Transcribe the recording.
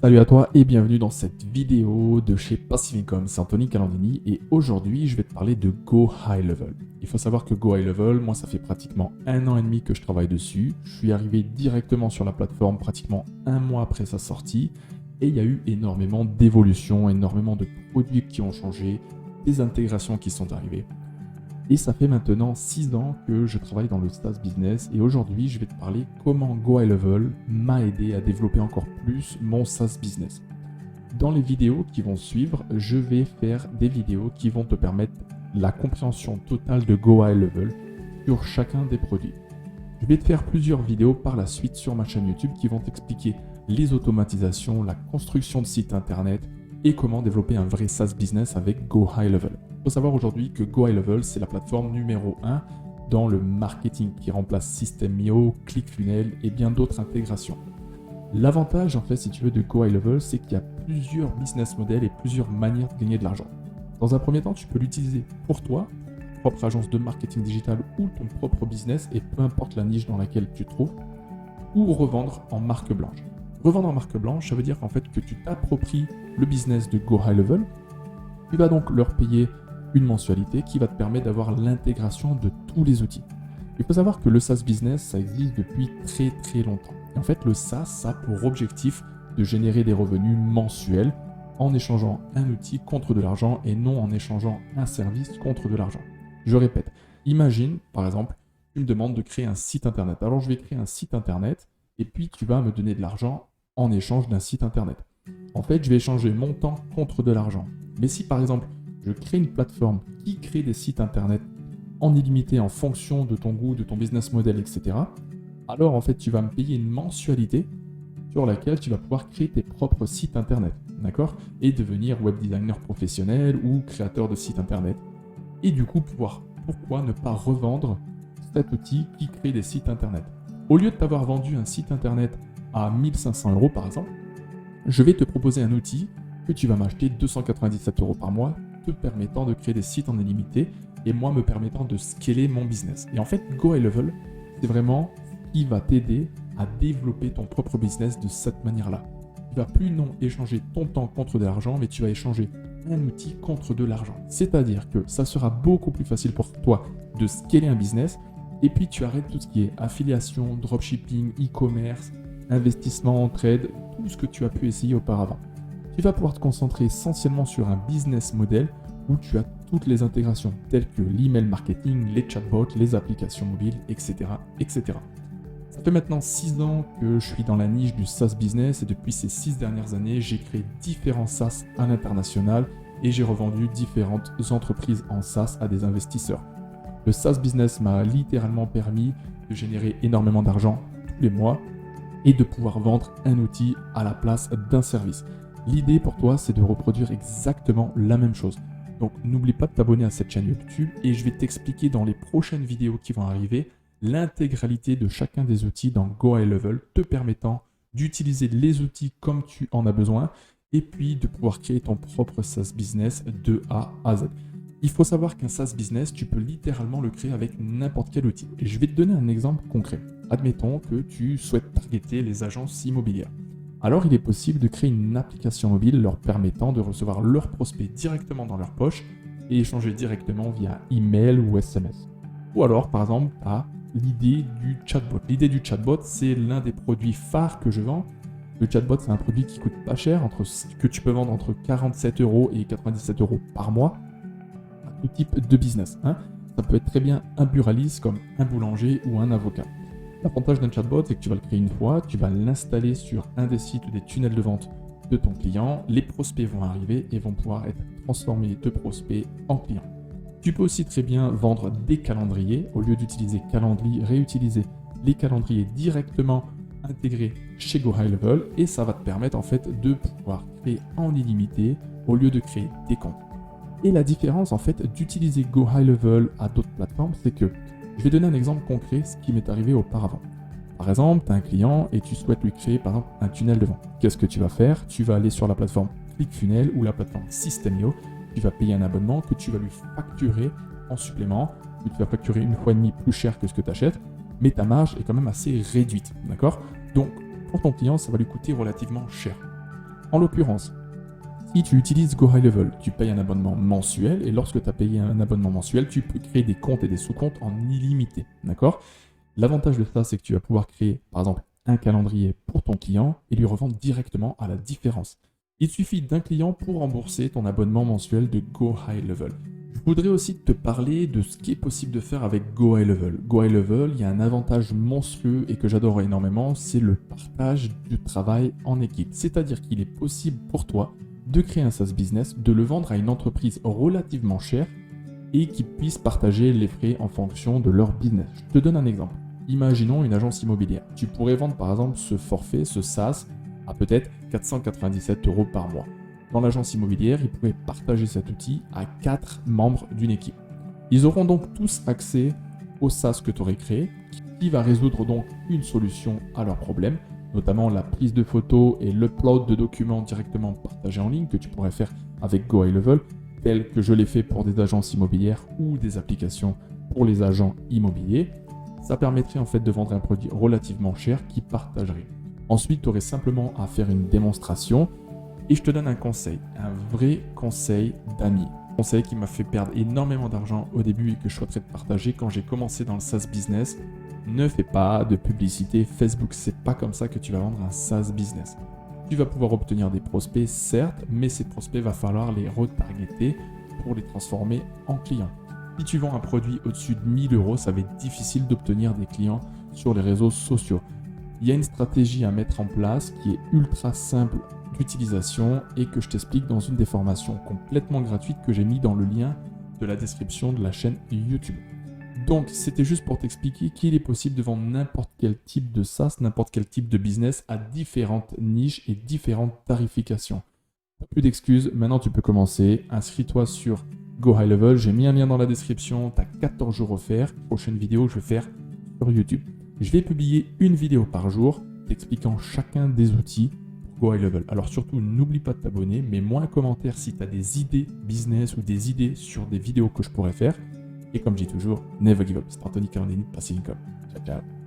Salut à toi et bienvenue dans cette vidéo de chez Passive Income, c'est Anthony Calandini et aujourd'hui je vais te parler de Go High Level. Il faut savoir que Go High Level, moi ça fait pratiquement 1 an et demi que je travaille dessus. Je suis arrivé directement sur la plateforme pratiquement 1 mois après sa sortie et il y a eu énormément d'évolutions, énormément de produits qui ont changé, des intégrations qui sont arrivées. Et ça fait maintenant 6 ans que je travaille dans le SaaS business et aujourd'hui je vais te parler comment Go High Level m'a aidé à développer encore plus mon SaaS business. Dans les vidéos qui vont suivre, je vais faire des vidéos qui vont te permettre la compréhension totale de Go High Level sur chacun des produits. Je vais te faire plusieurs vidéos par la suite sur ma chaîne YouTube qui vont t'expliquer les automatisations, la construction de sites internet et comment développer un vrai SaaS business avec Go High Level. Il faut savoir aujourd'hui que Go High Level, c'est la plateforme numéro 1 dans le marketing qui remplace System.io, ClickFunnels et bien d'autres intégrations. L'avantage, en fait, si tu veux, de Go High Level, c'est qu'il y a plusieurs business models et plusieurs manières de gagner de l'argent. Dans un premier temps, tu peux l'utiliser pour toi, ta propre agence de marketing digital ou ton propre business, et peu importe la niche dans laquelle tu te trouves, ou revendre en marque blanche. Revendre en marque blanche, ça veut dire en fait que tu t'appropries le business de Go High Level. Tu vas donc leur payer une mensualité qui va te permettre d'avoir l'intégration de tous les outils. Il faut savoir que le SaaS business, ça existe depuis très longtemps. Et en fait, le SaaS, ça a pour objectif de générer des revenus mensuels en échangeant un outil contre de l'argent et non en échangeant un service contre de l'argent. Je répète, imagine, par exemple, tu me demandes de créer un site internet. Alors, je vais créer un site internet et puis tu vas me donner de l'argent en échange d'un site internet. En fait, je vais échanger mon temps contre de l'argent. Mais si, par exemple, je crée une plateforme qui crée des sites internet en illimité en fonction de ton goût, de ton business model, etc. Alors en fait, tu vas me payer une mensualité sur laquelle tu vas pouvoir créer tes propres sites internet, d'accord? Et devenir web designer professionnel ou créateur de sites internet. Et du coup, pourquoi ne pas revendre cet outil qui crée des sites internet? Au lieu de t'avoir vendu un site internet à 1500 € par exemple, je vais te proposer un outil que tu vas m'acheter 297 € par mois, te permettant de créer des sites en illimité et moi me permettant de scaler mon business. Et en fait, Go High Level, c'est vraiment ce qui va t'aider à développer ton propre business de cette manière-là. Tu vas plus non échanger ton temps contre de l'argent, mais tu vas échanger un outil contre de l'argent. C'est-à-dire que ça sera beaucoup plus facile pour toi de scaler un business et puis tu arrêtes tout ce qui est affiliation, dropshipping, e-commerce, investissement en trade, tout ce que tu as pu essayer auparavant. Tu vas pouvoir te concentrer essentiellement sur un business model où tu as toutes les intégrations telles que l'email marketing, les chatbots, les applications mobiles, etc., etc. Ça fait maintenant 6 ans que je suis dans la niche du SaaS business et depuis ces 6 dernières années, j'ai créé différents SaaS à l'international et j'ai revendu différentes entreprises en SaaS à des investisseurs. Le SaaS business m'a littéralement permis de générer énormément d'argent tous les mois et de pouvoir vendre un outil à la place d'un service. L'idée pour toi, c'est de reproduire exactement la même chose. Donc n'oublie pas de t'abonner à cette chaîne YouTube et je vais t'expliquer dans les prochaines vidéos qui vont arriver l'intégralité de chacun des outils dans Go High Level, te permettant d'utiliser les outils comme tu en as besoin et puis de pouvoir créer ton propre SaaS business de A à Z. Il faut savoir qu'un SaaS business, tu peux littéralement le créer avec n'importe quel outil. Et je vais te donner un exemple concret. Admettons que tu souhaites targeter les agences immobilières. Alors, il est possible de créer une application mobile leur permettant de recevoir leurs prospects directement dans leur poche et échanger directement via email ou SMS. Ou alors, par exemple, tu as l'idée du chatbot. L'idée du chatbot, c'est l'un des produits phares que je vends. Le chatbot, c'est un produit qui coûte pas cher, que tu peux vendre entre 47 € et 97 € par mois à tout type de business. Ça peut être très bien un buraliste comme un boulanger ou un avocat. L'avantage d'un chatbot, c'est que tu vas le créer une fois, tu vas l'installer sur un des sites ou des tunnels de vente de ton client, les prospects vont arriver et vont pouvoir être transformés de prospects en clients. Tu peux aussi très bien vendre des calendriers, au lieu d'utiliser Calendly, réutiliser les calendriers directement intégrés chez Go High Level et ça va te permettre en fait de pouvoir créer en illimité au lieu de créer des comptes. Et la différence en fait d'utiliser Go High Level à d'autres plateformes, c'est que je vais donner un exemple concret, ce qui m'est arrivé auparavant. Par exemple, tu as un client et tu souhaites lui créer par exemple un tunnel de vente. Qu'est-ce que tu vas faire? Tu vas aller sur la plateforme ClickFunnels ou la plateforme System.io. Tu vas payer un abonnement que tu vas lui facturer en supplément. Tu vas facturer 1,5 fois plus cher que ce que tu achètes, mais ta marge est quand même assez réduite. D'accord? Donc, pour ton client, ça va lui coûter relativement cher. En l'occurrence, si tu utilises Go High Level, tu payes un abonnement mensuel et lorsque tu as payé un abonnement mensuel, tu peux créer des comptes et des sous-comptes en illimité. D'accord? L'avantage de ça, c'est que tu vas pouvoir créer, par exemple, un calendrier pour ton client et lui revendre directement à la différence. Il suffit d'un client pour rembourser ton abonnement mensuel de Go High Level. Je voudrais aussi te parler de ce qui est possible de faire avec Go High Level. Go High Level, il y a un avantage monstrueux et que j'adore énormément, c'est le partage du travail en équipe. C'est-à-dire qu'il est possible pour toi de créer un SaaS business, de le vendre à une entreprise relativement chère et qui puisse partager les frais en fonction de leur business. Je te donne un exemple. Imaginons une agence immobilière. Tu pourrais vendre par exemple ce forfait, ce SaaS, à peut-être 497 € par mois. Dans l'agence immobilière, ils pourraient partager cet outil à 4 membres d'une équipe. Ils auront donc tous accès au SaaS que tu aurais créé, qui va résoudre donc une solution à leurs problèmes, notamment la prise de photos et l'upload de documents directement partagés en ligne que tu pourrais faire avec Go High Level, tel que je l'ai fait pour des agences immobilières ou des applications pour les agents immobiliers. Ça permettrait en fait de vendre un produit relativement cher qui partagerait. Ensuite, tu aurais simplement à faire une démonstration et je te donne un conseil, un vrai conseil d'ami. Un conseil qui m'a fait perdre énormément d'argent au début et que je souhaiterais te partager quand j'ai commencé dans le SaaS business. Ne fais pas de publicité Facebook, c'est pas comme ça que tu vas vendre un SaaS business. Tu vas pouvoir obtenir des prospects, certes, mais ces prospects, va falloir les retargeter pour les transformer en clients. Si tu vends un produit au-dessus de 1000 €, ça va être difficile d'obtenir des clients sur les réseaux sociaux. Il y a une stratégie à mettre en place qui est ultra simple d'utilisation et que je t'explique dans une des formations complètement gratuites que j'ai mis dans le lien de la description de la chaîne YouTube. Donc, c'était juste pour t'expliquer qu'il est possible de vendre n'importe quel type de SaaS, n'importe quel type de business à différentes niches et différentes tarifications. Plus d'excuses, maintenant tu peux commencer. Inscris-toi sur Go High Level, j'ai mis un lien dans la description, tu as 14 jours offerts. Prochaine vidéo, je vais faire sur YouTube. Je vais publier une vidéo par jour t'expliquant chacun des outils pour Go High Level. Alors surtout, n'oublie pas de t'abonner, mets-moi un commentaire si tu as des idées business ou des idées sur des vidéos que je pourrais faire. Et comme je dis toujours, never give up. C'est Anthony Calandini de Passive Income. Ciao, ciao.